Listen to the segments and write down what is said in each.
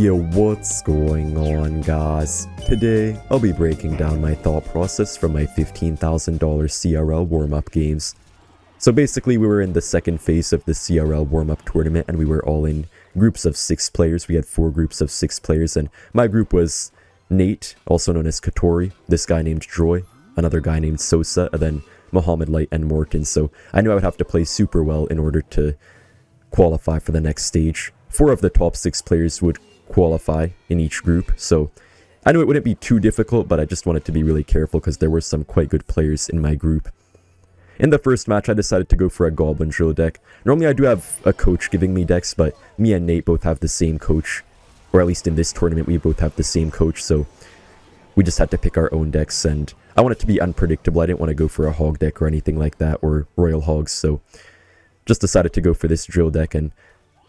Yo, what's going on, guys? Today, I'll be breaking down my thought process from my $15,000 CRL warm-up games. So basically, we were in the second phase of the CRL warm-up tournament, and we were all in groups of 6 players. We had 4 groups of 6 players, and my group was Nate, also known as Katori, this guy named Joy, another guy named Sosa, and then Mohamed, Light, and Morton. So I knew I would have to play super well in order to qualify for the next stage. 4 of the top 6 players would qualify in each group, so I knew it wouldn't be too difficult, but I just wanted to be really careful because there were some quite good players in my group. In the first match, I decided to go for a Goblin Drill deck. Normally I do have a coach giving me decks, but me and Nate both have the same coach, or at least in this tournament we both have the same coach, so we just had to pick our own decks, and I wanted to be unpredictable. I didn't want to go for a Hog deck or anything like that, or Royal Hogs, so just decided to go for this Drill deck, and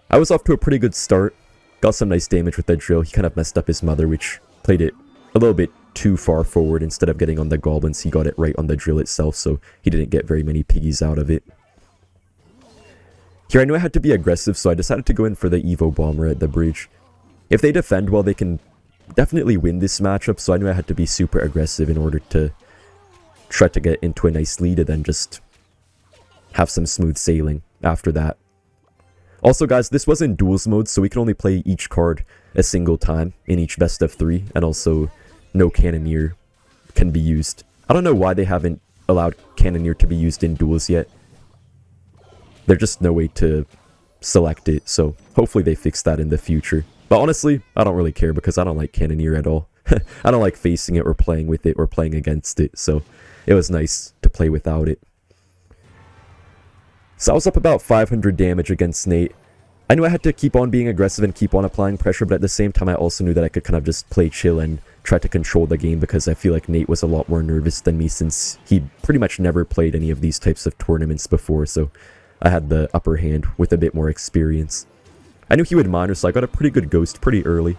I was off to a pretty good start. Got some nice damage with the Drill. He kind of messed up his mother, which played it a little bit too far forward. Instead of getting on the Goblins, he got it right on the Drill itself, so he didn't get very many piggies out of it. Here I knew I had to be aggressive, so I decided to go in for the Evo Bomber at the bridge. If they defend well, they can definitely win this matchup, so I knew I had to be super aggressive in order to try to get into a nice lead and then just have some smooth sailing after that. Also, guys, this was in duels mode, so we can only play each card a single time in each best of 3, and also no Cannoneer can be used. I don't know why they haven't allowed Cannoneer to be used in duels yet. There's just no way to select it, so hopefully they fix that in the future. But honestly, I don't really care because I don't like Cannoneer at all. I don't like facing it or playing with it or playing against it, so it was nice to play without it. So I was up about 500 damage against Nate. I knew I had to keep on being aggressive and keep on applying pressure, but at the same time I also knew that I could kind of just play chill and try to control the game because I feel like Nate was a lot more nervous than me since he pretty much never played any of these types of tournaments before, so I had the upper hand with a bit more experience. I knew he would miner, so I got a pretty good ghost pretty early.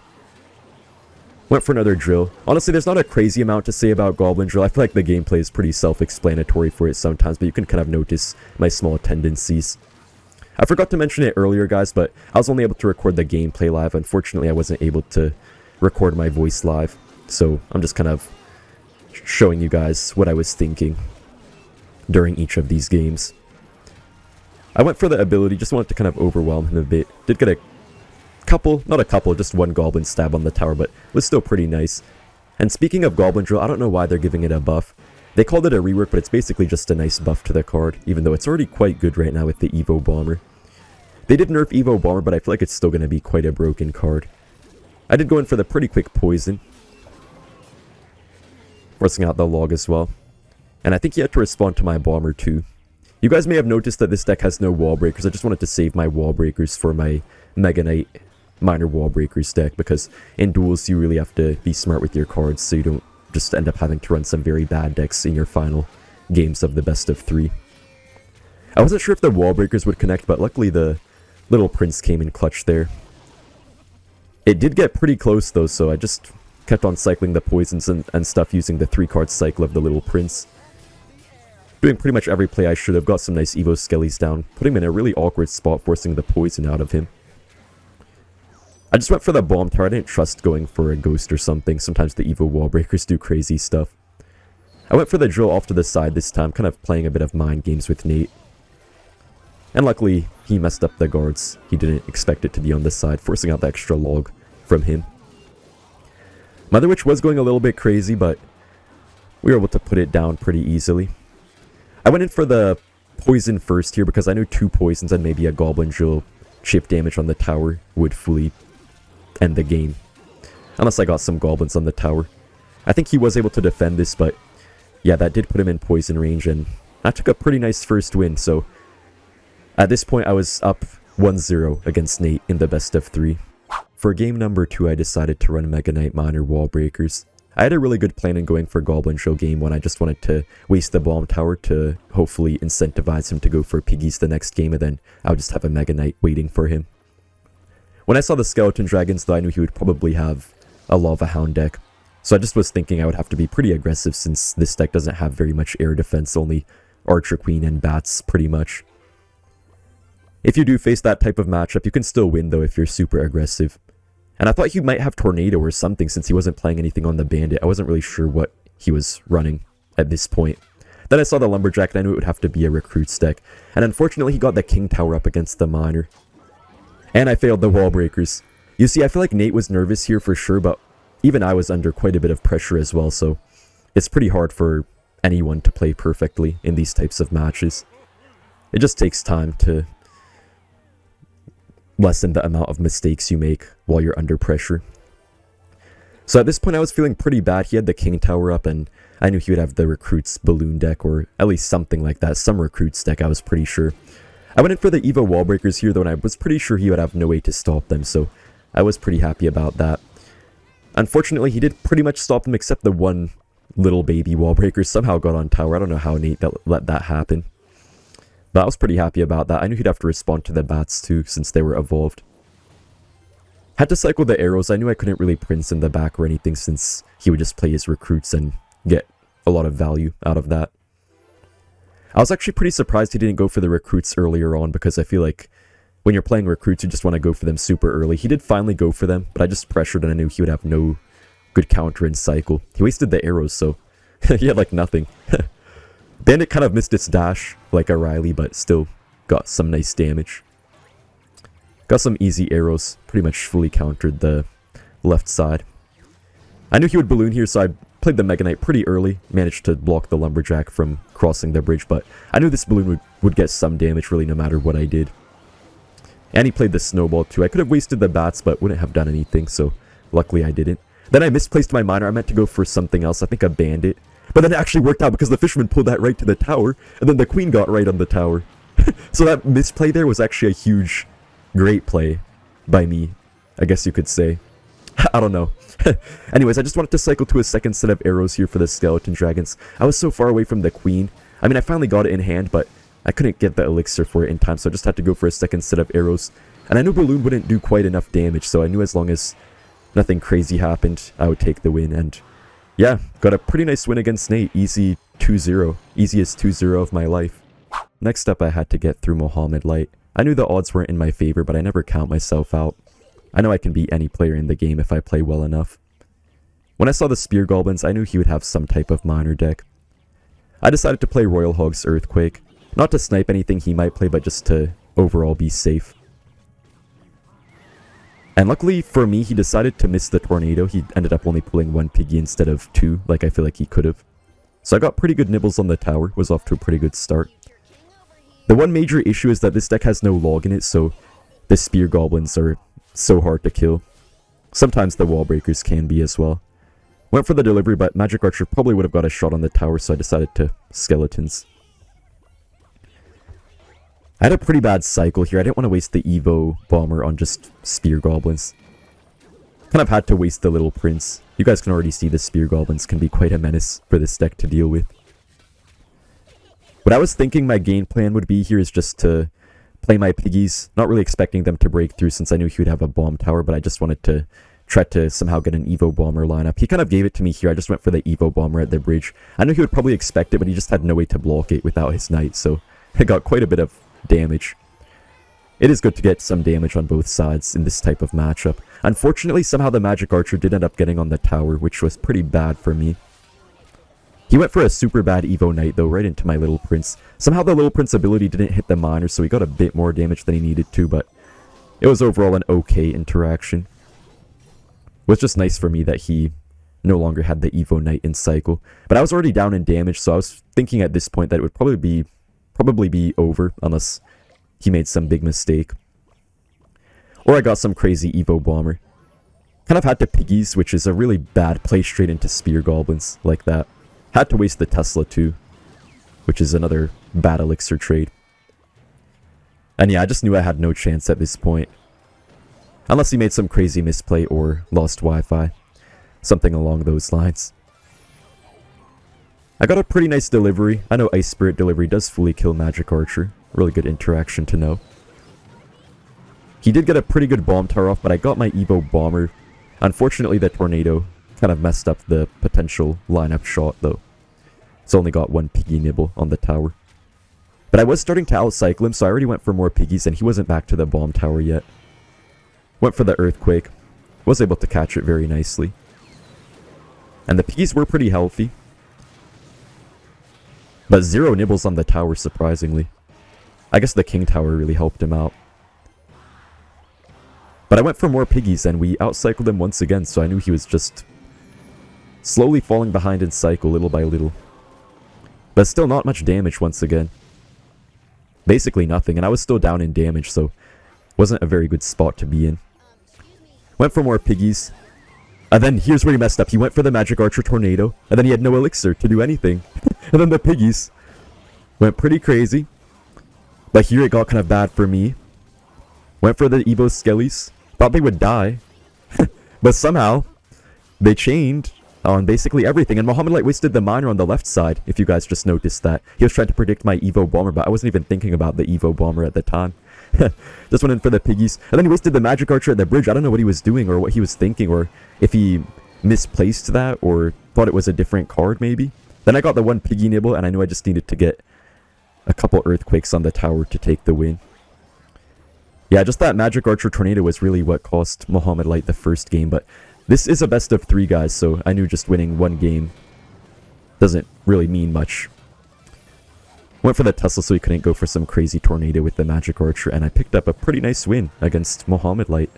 Went for another Drill. Honestly, there's not a crazy amount to say about Goblin Drill. I feel like the gameplay is pretty self-explanatory for it sometimes, but you can kind of notice my small tendencies. I forgot to mention it earlier, guys, but I was only able to record the gameplay live. Unfortunately, I wasn't able to record my voice live, so I'm just kind of showing you guys what I was thinking during each of these games. I went for the ability, just wanted to kind of overwhelm him a bit. Did get a couple, not a couple, just one Goblin stab on the tower, but it was still pretty nice. And speaking of Goblin Drill, I don't know why they're giving it a buff. They called it a rework, but it's basically just a nice buff to the card, even though it's already quite good right now with the Evo Bomber. They did nerf Evo Bomber, but I feel like it's still going to be quite a broken card. I did go in for the pretty quick poison, forcing out the log as well. And I think he had to respond to my Bomber too. You guys may have noticed that this deck has no wall breakers. I just wanted to save my wall breakers for my Mega Knight minor wall breakers deck, because in duels you really have to be smart with your cards so you don't just end up having to run some very bad decks in your final games of the best of 3. I wasn't sure if the wall breakers would connect, but luckily the Little Prince came in clutch there. It did get pretty close though, so I just kept on cycling the poisons and stuff using the 3-card cycle of the Little Prince. Doing pretty much every play I should have. Got some nice Evo Skellies down, putting him in a really awkward spot, forcing the poison out of him. I just went for the bomb tower. I didn't trust going for a ghost or something. Sometimes the Evo wall breakers do crazy stuff. I went for the Drill off to the side this time, kind of playing a bit of mind games with Nate. And luckily, he messed up the guards. He didn't expect it to be on this side, forcing out the extra log from him. Mother Witch was going a little bit crazy, but we were able to put it down pretty easily. I went in for the poison first here because I knew 2 poisons and maybe a Goblin Drill chip damage on the tower would fully end the game. Unless I got some goblins on the tower. I think he was able to defend this, but yeah, that did put him in poison range, and I took a pretty nice first win, so at this point I was up 1-0 against Nate in the best of 3. For game number 2, I decided to run Mega Knight minor wall breakers. I had a really good plan in going for Goblin Drill game 1. I just wanted to waste the bomb tower to hopefully incentivize him to go for piggies the next game, and then I would just have a Mega Knight waiting for him. When I saw the Skeleton Dragons, though, I knew he would probably have a Lava Hound deck. So I just was thinking I would have to be pretty aggressive since this deck doesn't have very much air defense, only Archer Queen and Bats pretty much. If you do face that type of matchup, you can still win though if you're super aggressive. And I thought he might have Tornado or something since he wasn't playing anything on the Bandit. I wasn't really sure what he was running at this point. Then I saw the Lumberjack and I knew it would have to be a Recruits deck. And unfortunately he got the King Tower up against the Miner. And I failed the Wall Breakers. You see, I feel like Nate was nervous here for sure, but even I was under quite a bit of pressure as well, so it's pretty hard for anyone to play perfectly in these types of matches. It just takes time to lessen the amount of mistakes you make while you're under pressure. So at this point I was feeling pretty bad. He had the King Tower up and I knew he would have the Recruits Balloon deck or at least something like that. Some Recruits deck, I was pretty sure. I went in for the Evo Wall Breakers here though and I was pretty sure he would have no way to stop them, so I was pretty happy about that. Unfortunately he did pretty much stop them except the one little baby Wall Breaker somehow got on tower. I don't know how Nate let that happen. But I was pretty happy about that. I knew he'd have to respond to the bats too, since they were evolved. Had to cycle the arrows. I knew I couldn't really Prince in the back or anything, since he would just play his Recruits and get a lot of value out of that. I was actually pretty surprised he didn't go for the Recruits earlier on, because I feel like when you're playing Recruits, you just want to go for them super early. He did finally go for them, but I just pressured and I knew he would have no good counter in cycle. He wasted the arrows, so he had like nothing. Bandit kind of missed its dash, like a Riley, but still got some nice damage. Got some easy arrows, pretty much fully countered the left side. I knew he would balloon here, so I played the Mega Knight pretty early. Managed to block the Lumberjack from crossing the bridge, but I knew this balloon would get some damage really no matter what I did. And he played the Snowball too. I could have wasted the bats, but wouldn't have done anything, so luckily I didn't. Then I misplaced my Miner. I meant to go for something else, I think a Bandit. But then it actually worked out because the Fisherman pulled that right to the tower, and then the Queen got right on the tower. So that misplay there was actually a huge, great play by me, I guess you could say. I don't know. Anyways, I just wanted to cycle to a second set of arrows here for the Skeleton Dragons. I was so far away from the Queen. I mean, I finally got it in hand, but I couldn't get the elixir for it in time, so I just had to go for a second set of arrows. And I knew Balloon wouldn't do quite enough damage, so I knew as long as nothing crazy happened, I would take the win, and yeah, got a pretty nice win against Nate. Easy 2-0. Easiest 2-0 of my life. Next up, I had to get through Mohamed Light. I knew the odds weren't in my favor, but I never count myself out. I know I can beat any player in the game if I play well enough. When I saw the Spear Goblins, I knew he would have some type of Miner deck. I decided to play Royal Hogs Earthquake. Not to snipe anything he might play, but just to overall be safe. And luckily for me, he decided to miss the Tornado. He ended up only pulling 1 Piggy instead of 2, like I feel like he could have. So I got pretty good nibbles on the tower, was off to a pretty good start. The one major issue is that this deck has no log in it, so the Spear Goblins are so hard to kill. Sometimes the Wall Breakers can be as well. Went for the delivery, but Magic Archer probably would have got a shot on the tower, so I decided to Skeletons. I had a pretty bad cycle here. I didn't want to waste the Evo Bomber on just Spear Goblins. Kind of had to waste the Little Prince. You guys can already see the Spear Goblins can be quite a menace for this deck to deal with. What I was thinking my game plan would be here is just to play my Piggies. Not really expecting them to break through since I knew he would have a Bomb Tower, but I just wanted to try to somehow get an Evo Bomber lineup. He kind of gave it to me here. I just went for the Evo Bomber at the bridge. I knew he would probably expect it, but he just had no way to block it without his Knight, so I got quite a bit of damage. It is good to get some damage on both sides in this type of matchup. Unfortunately, somehow the Magic Archer did end up getting on the tower, which was pretty bad for me. He went for a super bad Evo Knight though, right into my Little Prince. Somehow the Little Prince ability didn't hit the Miner, so he got a bit more damage than he needed to, but it was overall an okay interaction. It was just nice for me that he no longer had the Evo Knight in cycle. But I was already down in damage, so I was thinking at this point that it would probably be over unless he made some big mistake. Or I got some crazy Evo Bomber. Kind of had to Piggies, which is a really bad play straight into Spear Goblins like that. Had to waste the Tesla too, which is another bad elixir trade. And yeah, I just knew I had no chance at this point. Unless he made some crazy misplay or lost Wi-Fi. Something along those lines. I got a pretty nice delivery. I know Ice Spirit delivery does fully kill Magic Archer. Really good interaction to know. He did get a pretty good Bomb Tower off, but I got my Evo Bomber. Unfortunately, the Tornado kind of messed up the potential lineup shot, though. It's only got 1 Piggy nibble on the tower. But I was starting to outcycle him, so I already went for more Piggies, and he wasn't back to the Bomb Tower yet. Went for the Earthquake. was able to catch it very nicely. And the piggies were pretty healthy. But 0 nibbles on the tower, surprisingly. I guess the king tower really helped him out. But I went for more piggies and we outcycled him once again, so I knew he was just slowly falling behind in cycle little by little. But still not much damage once again. Basically nothing, and I was still down in damage, so wasn't a very good spot to be in. Went for more piggies. And then here's where he messed up. He went for the magic archer tornado, and then he had no elixir to do anything. And then the piggies went pretty crazy. But here it got kind of bad for me. Went for the Evo skellies. Thought they would die. But somehow, they chained on basically everything. And Mohamed wasted the miner on the left side, if you guys just noticed that. He was trying to predict my Evo bomber, but I wasn't even thinking about the Evo bomber at the time. Just went in for the piggies. And then he wasted the magic archer at the bridge. I don't know what he was doing or what he was thinking, or if he misplaced that or thought it was a different card maybe. Then I got the 1 piggy nibble and I knew I just needed to get a couple earthquakes on the tower to take the win. Yeah, just that magic archer tornado was really what cost Mohamed the first game, but this is a best of 3, guys, so I knew just winning 1 game doesn't really mean much. Went for the Tesla so he couldn't go for some crazy tornado with the magic archer, and I picked up a pretty nice win against Mohamed.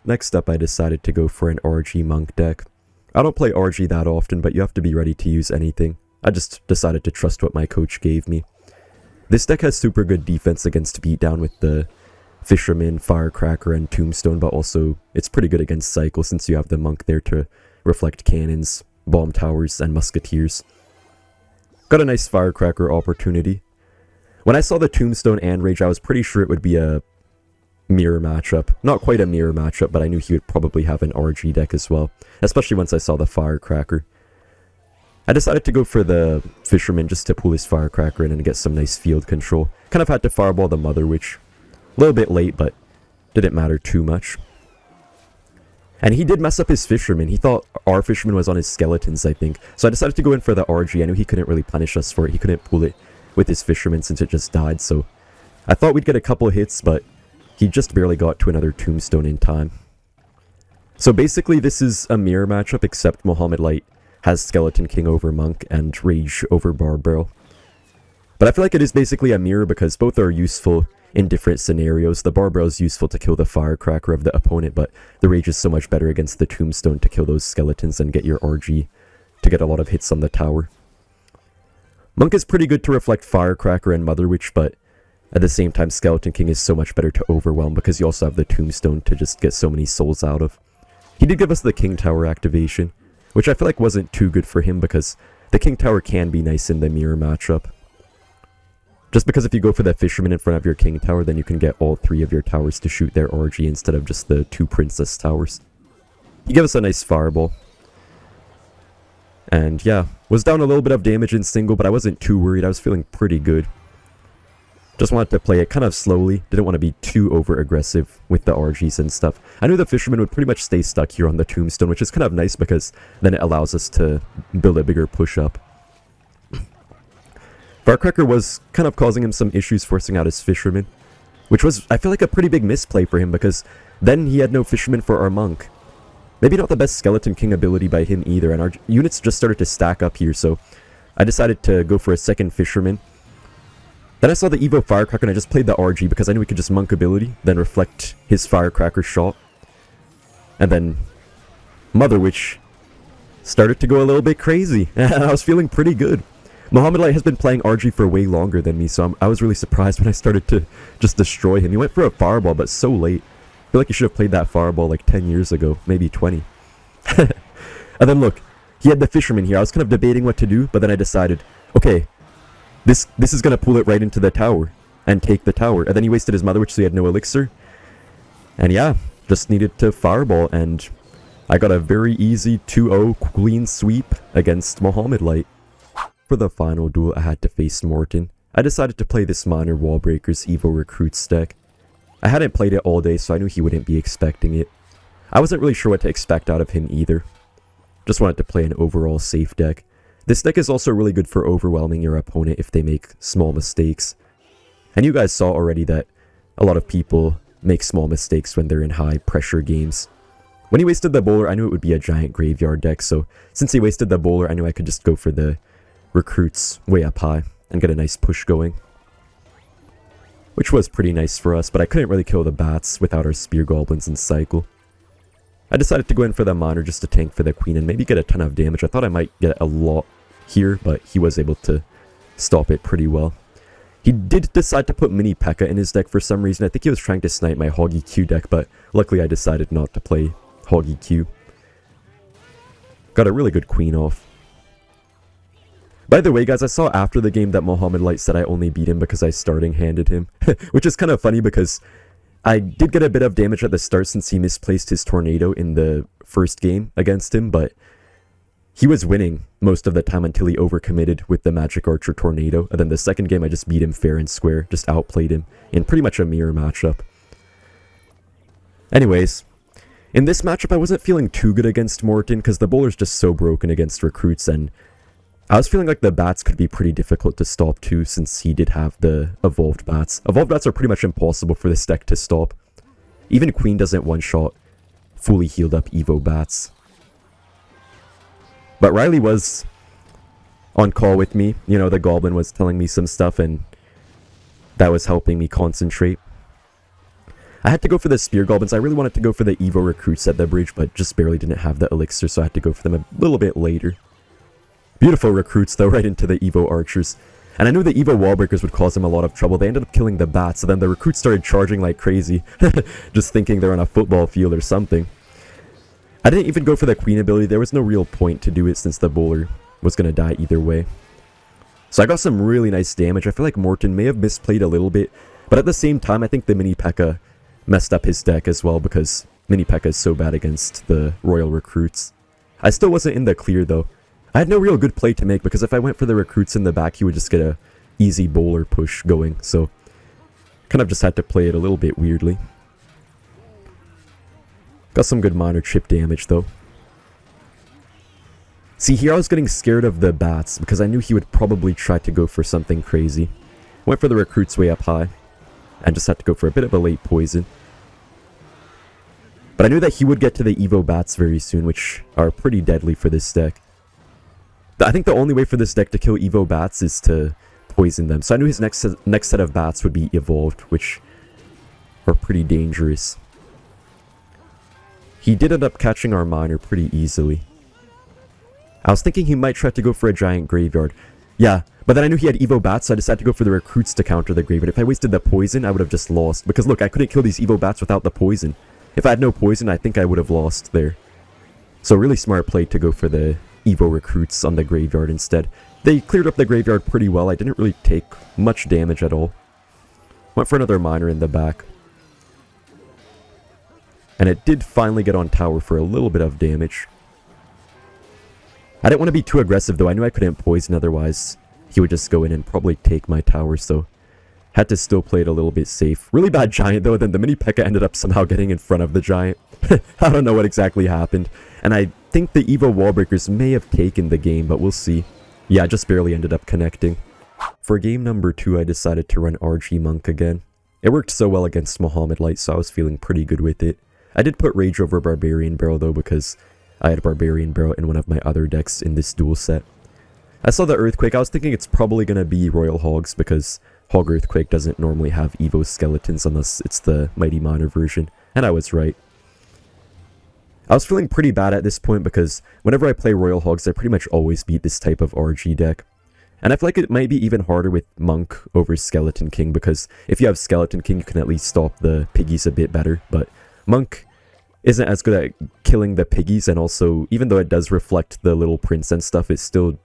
Next up, I decided to go for an RG monk deck. I don't play RG that often, but you have to be ready to use anything. I just decided to trust what my coach gave me. This deck has super good defense against beatdown with the Fisherman, Firecracker, and Tombstone, but also it's pretty good against Cycle since you have the monk there to reflect cannons, bomb towers, and musketeers. Got a nice Firecracker opportunity. When I saw the Tombstone and Rage, I was pretty sure it would be a mirror matchup. Not quite a mirror matchup, but I knew he would probably have an RG deck as well, especially once I saw the Firecracker. I decided to go for the Fisherman just to pull his Firecracker in and get some nice field control. Kind of had to fireball the Mother Witch. A little bit late, but didn't matter too much. And he did mess up his Fisherman. He thought our Fisherman was on his skeletons, I think. So I decided to go in for the RG. I knew he couldn't really punish us for it. He couldn't pull it with his Fisherman since it just died. So I thought we'd get a couple hits, but he just barely got to another Tombstone in time. So basically this is a mirror matchup, except Mohamed has Skeleton King over Monk and Rage over Barbell. But I feel like it is basically a mirror because both are useful in different scenarios. The Barbell is useful to kill the Firecracker of the opponent, but the Rage is so much better against the Tombstone to kill those skeletons and get your RG to get a lot of hits on the tower. Monk is pretty good to reflect Firecracker and Mother Witch, but at the same time Skeleton King is so much better to overwhelm because you also have the Tombstone to just get so many souls out of. He did give us the King Tower activation, which I feel like wasn't too good for him because the King Tower can be nice in the mirror matchup. Just because if you go for that Fisherman in front of your King Tower, then you can get all 3 of your towers to shoot their RG instead of just the 2 Princess Towers. He gave us a nice Fireball. And yeah, was down a little bit of damage in single, but I wasn't too worried. I was feeling pretty good. Just wanted to play it kind of slowly. Didn't want to be too over-aggressive with the RGs and stuff. I knew the Fisherman would pretty much stay stuck here on the Tombstone, which is kind of nice because then it allows us to build a bigger push-up. Firecracker was kind of causing him some issues forcing out his Fisherman, which was, I feel like, a pretty big misplay for him because then he had no Fisherman for our Monk. Maybe not the best Skeleton King ability by him either, and our units just started to stack up here, so I decided to go for a second Fisherman. Then I saw the Evo Firecracker and I just played the RG because I knew we could just Monk ability, then reflect his Firecracker shot. And then Mother Witch started to go a little bit crazy, and I was feeling pretty good. Mohamed has been playing RG for way longer than me, so I was really surprised when I started to just destroy him. He went for a Fireball, but so late. I feel like he should have played that Fireball like 10 years ago, maybe 20. And then look, he had the Fisherman here. I was kind of debating what to do, but then I decided, okay, this is going to pull it right into the tower and take the tower. And then he wasted his Mother Witch, so he had no elixir. And yeah, just needed to Fireball, and I got a very easy 2-0 clean sweep against Mohamed. For the final duel, I had to face Morton. I decided to play this Minor Wallbreakers Evo Recruits deck. I hadn't played it all day, so I knew he wouldn't be expecting it. I wasn't really sure what to expect out of him either. Just wanted to play an overall safe deck. This deck is also really good for overwhelming your opponent if they make small mistakes. And you guys saw already that a lot of people make small mistakes when they're in high pressure games. When he wasted the bowler, I knew it would be a giant graveyard deck, so since he wasted the bowler, I knew I could just go for the recruits way up high and get a nice push going. Which was pretty nice for us, but I couldn't really kill the bats without our spear goblins in cycle. I decided to go in for the miner just to tank for the queen and maybe get a ton of damage. I thought I might get a lot here, but he was able to stop it pretty well. He did decide to put mini Pekka in his deck for some reason. I think he was trying to snipe my Hog EQ deck, but luckily I decided not to play Hog EQ. Got a really good queen off. By the way, guys, I saw after the game that Mohamed Light said I only beat him because I starting handed him, which is kind of funny because I did get a bit of damage at the start since he misplaced his tornado in the first game against him, but he was winning most of the time until he overcommitted with the Magic Archer Tornado, and then the second game I just beat him fair and square, just outplayed him in pretty much a mirror matchup. Anyways, in this matchup I wasn't feeling too good against Morton because the bowler's just so broken against recruits, and I was feeling like the bats could be pretty difficult to stop too since he did have the evolved bats. Evolved bats are pretty much impossible for this deck to stop. Even Queen doesn't one-shot fully healed up Evo bats. But Riley was on call with me. You know, the goblin was telling me some stuff and that was helping me concentrate. I had to go for the spear goblins. I really wanted to go for the Evo recruits at the bridge, but just barely didn't have the elixir, so I had to go for them a little bit later. Beautiful recruits though, right into the Evo archers. And I knew the Evo wall breakers would cause them a lot of trouble. They ended up killing the bats, so then the recruits started charging like crazy, just thinking they're on a football field or something. I didn't even go for the queen ability. There was no real point to do it since the bowler was going to die either way. So I got some really nice damage. I feel like Morton may have misplayed a little bit, but at the same time I think the mini Pekka messed up his deck as well because mini Pekka is so bad against the royal recruits. I still wasn't in the clear though. I had no real good play to make because if I went for the recruits in the back he would just get a easy bowler push going, so kind of just had to play it a little bit weirdly. Got some good minor chip damage though. See, here I was getting scared of the bats because I knew he would probably try to go for something crazy. Went for the recruits way up high and just had to go for a bit of a late poison. But I knew that he would get to the Evo bats very soon, which are pretty deadly for this deck. I think the only way for this deck to kill Evo bats is to poison them. So I knew his next set of bats would be evolved, which are pretty dangerous. He did end up catching our miner pretty easily. I was thinking he might try to go for a giant graveyard. Yeah, but then I knew he had Evo bats, so I decided to go for the recruits to counter the graveyard. If I wasted the poison, I would have just lost. Because look, I couldn't kill these Evo bats without the poison. If I had no poison, I think I would have lost there. So really smart play to go for the Evo recruits on the graveyard instead. They cleared up the graveyard pretty well. I didn't really take much damage at all. Went for another miner in the back. And it did finally get on tower for a little bit of damage. I didn't want to be too aggressive though. I knew I couldn't poison otherwise. He would just go in and probably take my tower, so had to still play it a little bit safe. Really bad giant though, then the mini Pekka ended up somehow getting in front of the giant. I don't know what exactly happened. And I think the Evo wall breakers may have taken the game, but we'll see. Yeah, I just barely ended up connecting. For game number 2, I decided to run RG Monk again. It worked so well against Mohamed Light, so I was feeling pretty good with it. I did put Rage over Barbarian Barrel though because I had Barbarian Barrel in one of my other decks in this duel set. I saw the Earthquake. I was thinking it's probably going to be Royal Hogs because Hog Earthquake doesn't normally have Evo skeletons unless it's the Mighty Miner version, and I was right. I was feeling pretty bad at this point because whenever I play Royal Hogs, I pretty much always beat this type of RG deck. And I feel like it might be even harder with Monk over Skeleton King because if you have Skeleton King, you can at least stop the piggies a bit better, but Monk isn't as good at killing the piggies, and also, even though it does reflect the little prince and stuff, it still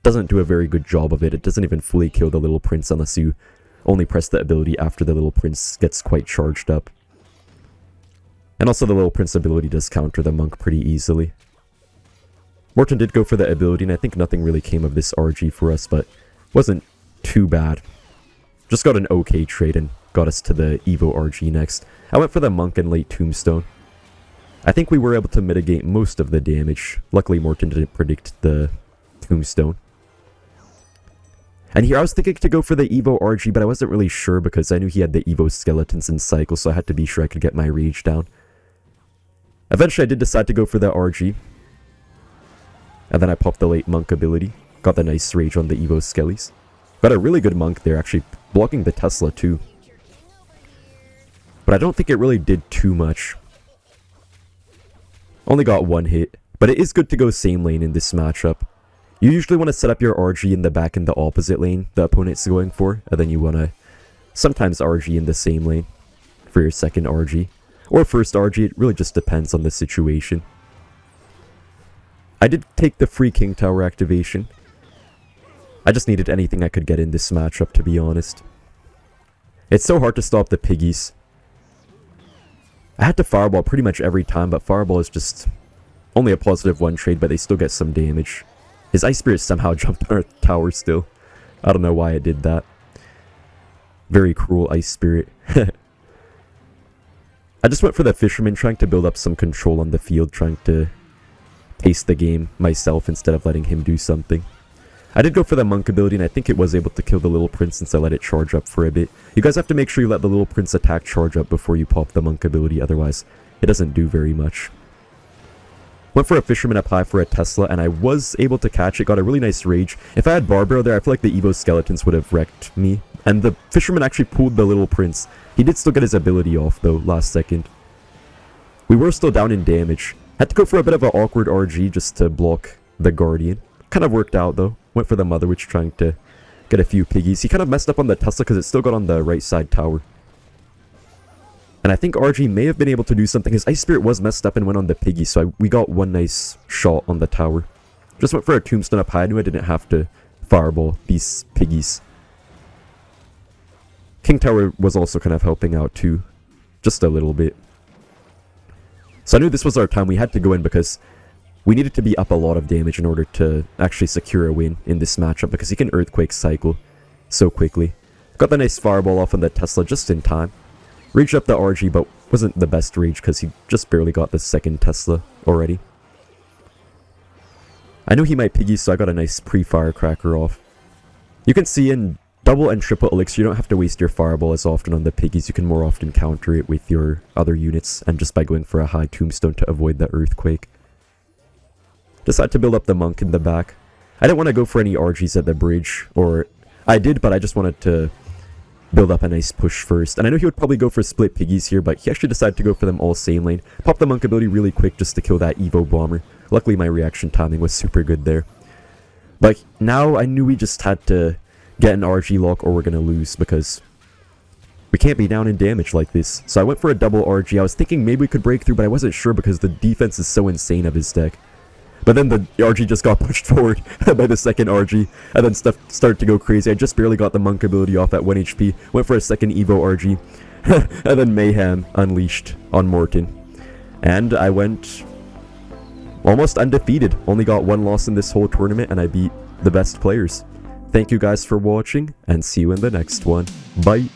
doesn't do a very good job of it. It doesn't even fully kill the little prince unless you only press the ability after the little prince gets quite charged up. And also the little prince ability does counter the monk pretty easily. Morton did go for the ability, and I think nothing really came of this RG for us, but wasn't too bad. Just got an okay trade and got us to the Evo RG next. I went for the monk and late tombstone. I think we were able to mitigate most of the damage. Luckily Morton didn't predict the tombstone. And here I was thinking to go for the Evo RG, but I wasn't really sure because I knew he had the Evo skeletons in cycle, so I had to be sure I could get my rage down. Eventually I did decide to go for that RG. And then I popped the late monk ability. Got the nice rage on the Evo Skellies. Got a really good monk there, actually blocking the Tesla too. But I don't think it really did too much. Only got one hit. But it is good to go same lane in this matchup. You usually want to set up your RG in the back in the opposite lane the opponent's going for. And then you want to sometimes RG in the same lane for your second RG. Or first RG, it really just depends on the situation. I did take the free King Tower activation. I just needed anything I could get in this matchup, to be honest. It's so hard to stop the piggies. I had to fireball pretty much every time, but fireball is just only a positive one trade, but they still get some damage. His Ice Spirit somehow jumped on our tower still. I don't know why it did that. Very cruel Ice Spirit. I just went for the Fisherman, trying to build up some control on the field, trying to taste the game myself instead of letting him do something. I did go for the Monk ability, and I think it was able to kill the Little Prince since I let it charge up for a bit. You guys have to make sure you let the Little Prince attack charge up before you pop the Monk ability, otherwise it doesn't do very much. Went for a Fisherman up high for a Tesla, and I was able to catch it, got a really nice rage. If I had Barbaro there, I feel like the Evo Skeletons would have wrecked me. And the Fisherman actually pulled the Little Prince. He did still get his ability off though, last second. We were still down in damage. Had to go for a bit of an awkward RG just to block the Guardian. Kind of worked out though. Went for the Mother Witch, trying to get a few piggies. He kind of messed up on the Tesla because it still got on the right side tower. And I think RG may have been able to do something. His Ice Spirit was messed up and went on the piggy, so we got one nice shot on the tower. Just went for a Tombstone up high. I knew I didn't have to fireball these piggies. King Tower was also kind of helping out too. Just a little bit. So I knew this was our time. We had to go in because we needed to be up a lot of damage in order to actually secure a win in this matchup, because he can Earthquake cycle so quickly. Got the nice fireball off on the Tesla just in time. Raged up the RG, but wasn't the best rage because he just barely got the second Tesla already. I knew he might piggy, so I got a nice pre-firecracker off. You can see in double and triple elixir, you don't have to waste your fireball as often on the piggies. You can more often counter it with your other units, and just by going for a high tombstone to avoid the earthquake. Decided to build up the monk in the back. I didn't want to go for any RGs at the bridge, or I did, but I just wanted to build up a nice push first. And I know he would probably go for split piggies here, but he actually decided to go for them all same lane. Pop the monk ability really quick just to kill that Evo bomber. Luckily my reaction timing was super good there. But now I knew we just had to get an RG lock or we're going to lose, because we can't be down in damage like this. So I went for a double RG. I was thinking maybe we could break through, but I wasn't sure because the defense is so insane of his deck. But then the RG just got pushed forward by the second RG, and then stuff started to go crazy. I just barely got the monk ability off at 1 HP, went for a second Evo RG, and then Mayhem unleashed on Morton. And I went almost undefeated. Only got one loss in this whole tournament, and I beat the best players. Thank you guys for watching, and see you in the next one. Bye!